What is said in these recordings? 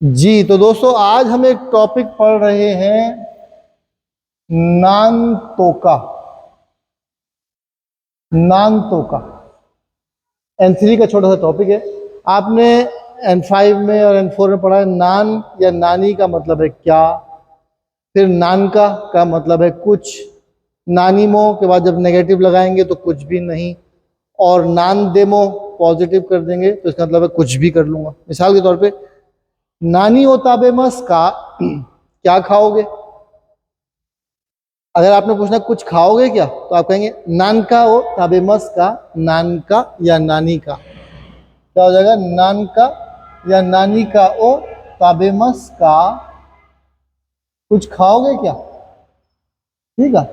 जी तो दोस्तों आज हम एक टॉपिक पढ़ रहे हैं नानतोका। नानतोका N3 का छोटा सा टॉपिक है। आपने N5 में और N4 में पढ़ा है नान या नानी का मतलब है क्या, फिर नानका का मतलब है कुछ, नानीमो के बाद जब नेगेटिव लगाएंगे तो कुछ भी नहीं, और नान देमो पॉजिटिव कर देंगे तो इसका मतलब है कुछ भी कर लूंगा। मिसाल के तौर पे नानी ओ ताबेमस का क्या खाओगे। अगर आपने पूछना कुछ खाओगे क्या तो आप कहेंगे नान का ओ ताबेमस का, नान का या नानी का। क्या हो जाएगा, नान का या नानी का ओ ताबेमस का, कुछ खाओगे क्या। ठीक है,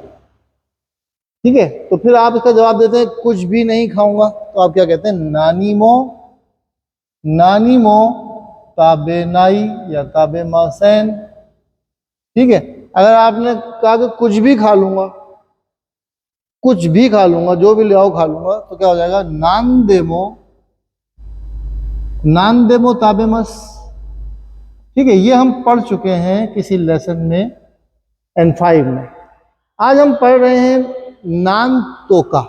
ठीक है। तो फिर आप इसका जवाब देते हैं कुछ भी नहीं खाऊंगा, तो आप क्या कहते हैं नानीमो, नानीमो ताबेनाई या ताबेमासेन। ठीक है। अगर आपने कहा कि कुछ भी खा लूंगा, कुछ भी खा लूंगा, जो भी ले आओ खा लूंगा, तो क्या हो जाएगा नान देमो, नान देमो ताबेमस। ठीक है, ये हम पढ़ चुके हैं किसी लेसन में N5 में। आज हम पढ़ रहे हैं नान तोका।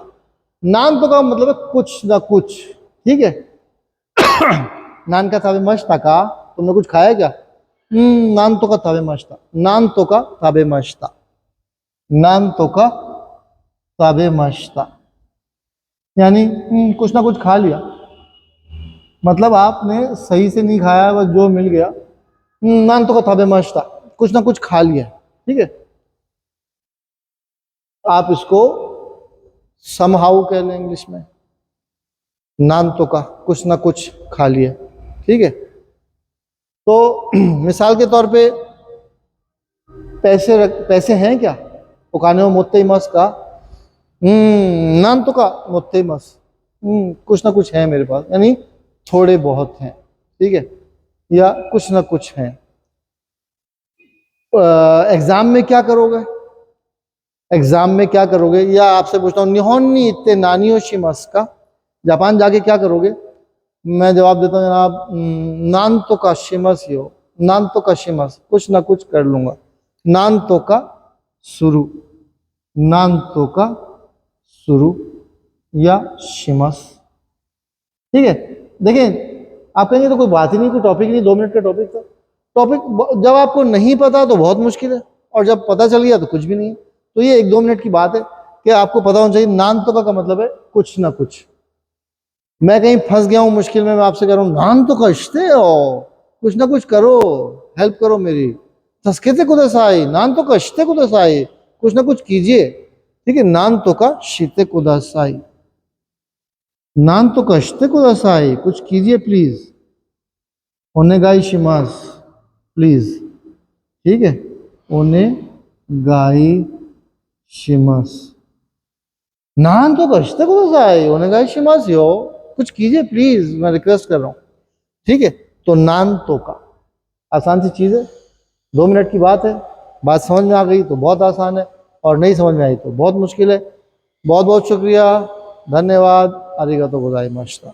नान तोका मतलब है कुछ ना कुछ। ठीक है। नान का ताबेमस का, तुमने कुछ खाया क्या। नान तोका ताबेमस था, नान तोका ताबेमस था, नान तोका ताबेमस था, यानी कुछ ना कुछ खा लिया। मतलब आपने सही से नहीं खाया, बस जो मिल गया। नान तोका ताबेमस था, कुछ ना कुछ खा लिया। ठीक है। आप इसको समहाउ कह लें इंग्लिश में, नान तोका कुछ ना कुछ खा लिया। ठीक है। तो मिसाल के तौर पे पैसे हैं क्या, ओकाने मोत्ते मस का, नान तो का मोत्ते मस, कुछ ना कुछ है मेरे पास, यानी थोड़े बहुत हैं। ठीक है, या कुछ ना कुछ हैं। एग्जाम में क्या करोगे, एग्जाम में क्या करोगे, या आपसे पूछता हूँ निहोन्नी इत्ते नानियोशिमस का, जापान जाके क्या करोगे। मैं जवाब देता हूँ जनाब नान तो का शिमस ही हो, नान तो का शिमस, कुछ ना कुछ कर लूंगा। नान तो का शुरू, नान तो का शुरू या शिमस। ठीक है। देखिए आप कहेंगे तो कोई बात ही नहीं, कोई टॉपिक नहीं, 2 मिनट का टॉपिक था। टॉपिक जब आपको नहीं पता तो बहुत मुश्किल है, और जब पता चल गया तो कुछ भी नहीं है। तो ये 1-2 मिनट की बात है कि आपको पता होना चाहिए नान तो का मतलब है कुछ ना कुछ। मैं कहीं फंस गया हूं मुश्किल में, मैं आपसे कह रहा हूं नान तो कष्टे हो, कुछ ना कुछ करो, हेल्प करो मेरी। तस्केते कुदासाई, नान तो कष्टे कुदासाई, कुछ ना कुछ कीजिए। ठीक है, नान तो का शीते कुदासाई, नान तो कष्टे कुदासाई, कुछ कीजिए प्लीज। ओनेगाई शिमास, प्लीज। ठीक है, ओनेगाई शिमास, नान तो कष्टे कुदासाई, ओनेगाई शिमास यो, कुछ कीजिए प्लीज, मैं रिक्वेस्ट कर रहा हूं। ठीक है। तो नान तो का आसान सी चीज है, 2 मिनट की बात है। बात समझ में आ गई तो बहुत आसान है, और नहीं समझ में आई तो बहुत मुश्किल है। बहुत बहुत शुक्रिया, धन्यवाद, आरिगातो गोजाइमाशिता।